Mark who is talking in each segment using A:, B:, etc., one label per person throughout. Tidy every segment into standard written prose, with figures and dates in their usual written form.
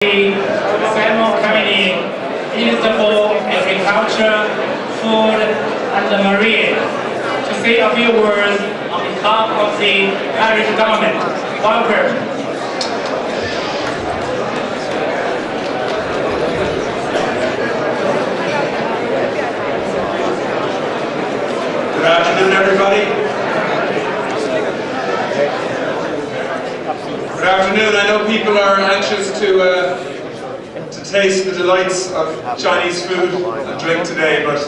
A: Salmon Committee, Minister for Agriculture, Food and Marine, to say a few words on behalf of the Irish government. Welcome.
B: Good afternoon, everybody. Good afternoon. I know people are anxious to taste the delights of Chinese food and drink today, but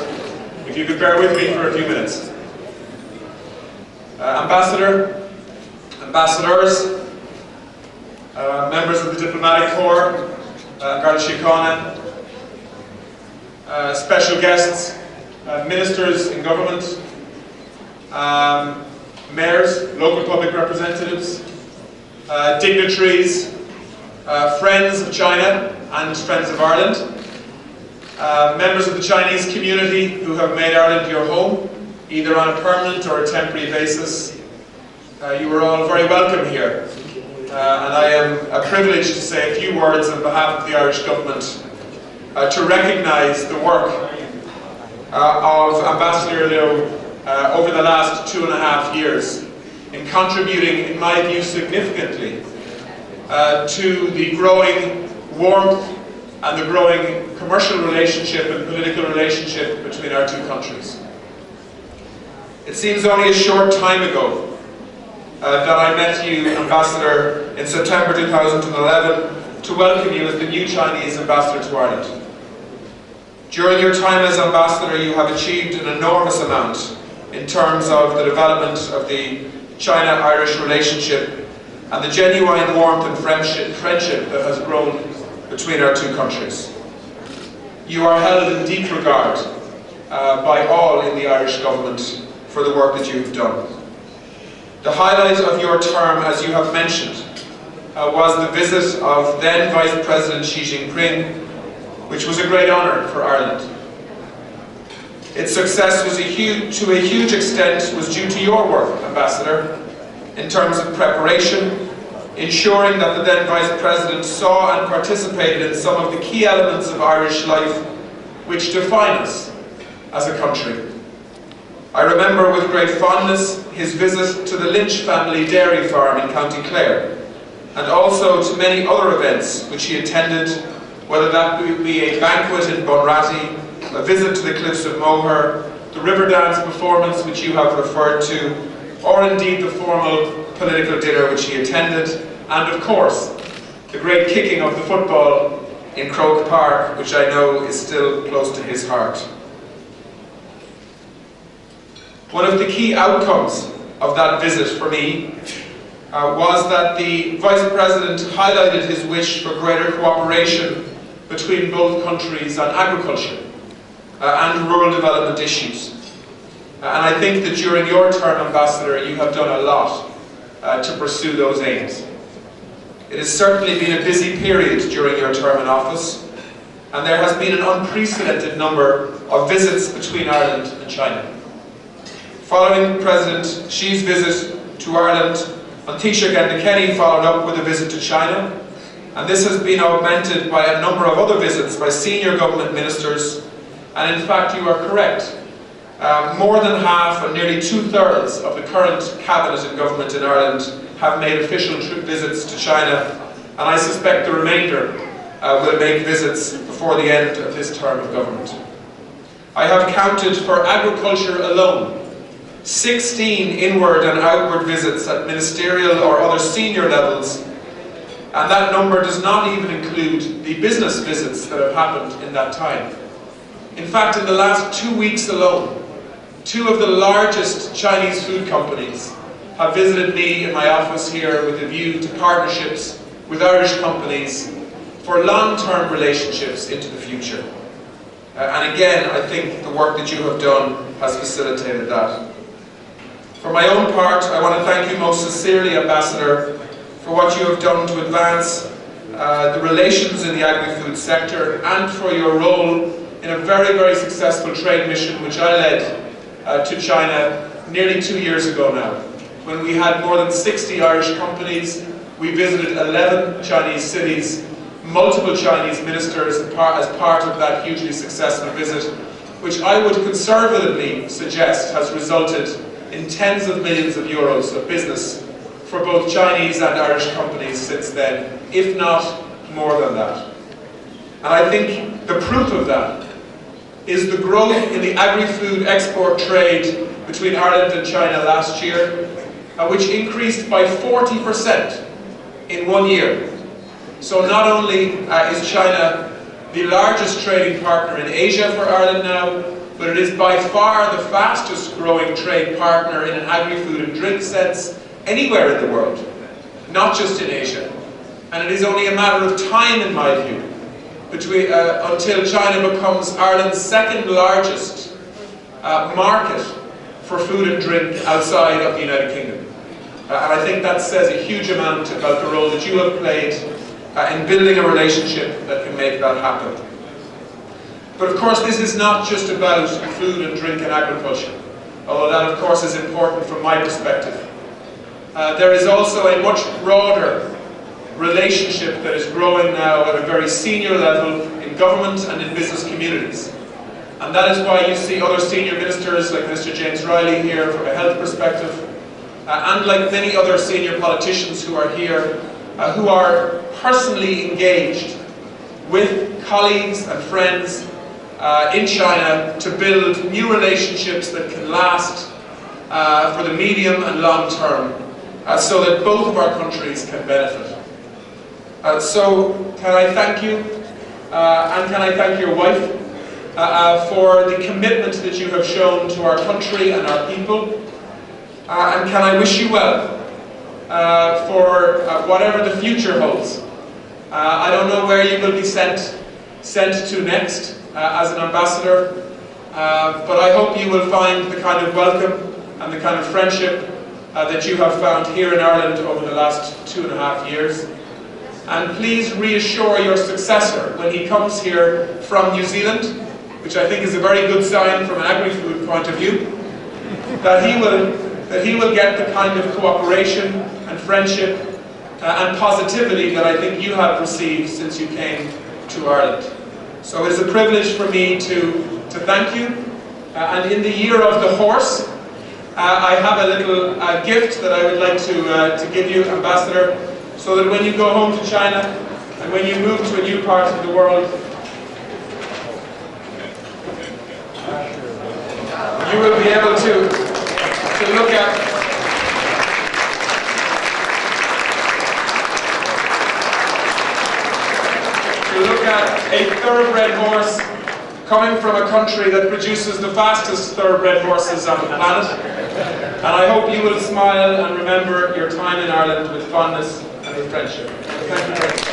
B: if you could bear with me for a few minutes. Ambassador, ambassadors, members of the diplomatic corps, Garda Síochána, special guests, ministers in government, mayors, local public representatives, dignitaries, friends of China and friends of Ireland, members of the Chinese community who have made Ireland your home, either on a permanent or a temporary basis. You are all very welcome here. And I am privileged to say a few words on behalf of the Irish government to recognise the work of Ambassador Leo over the last 2.5 years in contributing, in my view, significantly to the growing warmth and the growing commercial relationship and political relationship between our two countries. It seems only a short time ago that I met you, Ambassador, in September 2011 to welcome you as the new Chinese ambassador to Ireland. During your time as ambassador, you have achieved an enormous amount in terms of the development of the China-Irish relationship and the genuine warmth and friendship that has grown between our two countries. You are held in deep regard by all in the Irish government for the work that you have done. The highlight of your term, as you have mentioned, was the visit of then Vice President Xi Jinping, which was a great honour for Ireland. Its success was to a huge extent was due to your work, Ambassador, in terms of preparation, ensuring that the then Vice President saw and participated in some of the key elements of Irish life which define us as a country. I remember with great fondness his visit to the Lynch family dairy farm in County Clare, and also to many other events which he attended, whether that be a banquet in Bunratty, a visit to the Cliffs of Moher, the river dance performance which you have referred to, or indeed the formal political dinner which he attended, and of course, the great kicking of the football in Croke Park, which I know is still close to his heart. One of the key outcomes of that visit for me was that the Vice President highlighted his wish for greater cooperation between both countries on agriculture and rural development issues. And I think that during your term, Ambassador, you have done a lot to pursue those aims. It has certainly been a busy period during your term in office, and there has been an unprecedented number of visits between Ireland and China. Following President Xi's visit to Ireland, An Taoiseach Enda Kenny followed up with a visit to China, and this has been augmented by a number of other visits by senior government ministers, and in fact you are correct. More than half and nearly 2/3 of the current cabinet and government in Ireland have made official visits to China, and I suspect the remainder will make visits before the end of this term of government. I have counted for agriculture alone 16 inward and outward visits at ministerial or other senior levels, and that number does not even include the business visits that have happened in that time. In fact, in the last 2 weeks alone, 2 of the largest Chinese food companies have visited me in my office here with a view to partnerships with Irish companies for long-term relationships into the future. And again, I think the work that you have done has facilitated that. For my own part, I want to thank you most sincerely, Ambassador, for what you have done to advance the relations in the agri-food sector and for your role in a very, very successful trade mission which I led to China nearly 2 years ago now, when we had more than 60 Irish companies. We visited 11 Chinese cities, multiple Chinese ministers as part of that hugely successful visit, which I would conservatively suggest has resulted in tens of millions of euros of business for both Chinese and Irish companies since then, if not more than that. And I think the proof of that is the growth in the agri-food export trade between Ireland and China last year, which increased by 40% in 1 year. So not only is China the largest trading partner in Asia for Ireland now, but it is by far the fastest growing trade partner in an agri-food and drink sense anywhere in the world, not just in Asia. And it is only a matter of time, in my view, until China becomes Ireland's second largest market for food and drink outside of the United Kingdom. And I think that says a huge amount about the role that you have played in building a relationship that can make that happen. But of course this is not just about food and drink and agriculture, although that of course is important from my perspective. There is also a much broader relationship that is growing now at a very senior level in government and in business communities. And that is why you see other senior ministers like Mr. James Riley here from a health perspective, and like many other senior politicians who are here, who are personally engaged with colleagues and friends in China to build new relationships that can last for the medium and long term, so that both of our countries can benefit. So can I thank you, and can I thank your wife for the commitment that you have shown to our country and our people, and can I wish you well for whatever the future holds. I don't know where you will be sent to next as an ambassador, but I hope you will find the kind of welcome and the kind of friendship that you have found here in Ireland over the last 2.5 years. And please reassure your successor when he comes here from New Zealand, which I think is a very good sign from an agri-food point of view, that he will get the kind of cooperation and friendship and positivity that I think you have received since you came to Ireland. So it is a privilege for me to thank you. And in the year of the horse, I have a little gift that I would like to give you, Ambassador, so that when you go home to China and when you move to a new part of the world, you will be able to look at a thoroughbred horse coming from a country that produces the fastest thoroughbred horses on the planet. And I hope you will smile and remember your time in Ireland with fondness and with friendship. Thank you very much.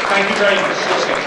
B: Thank you very much.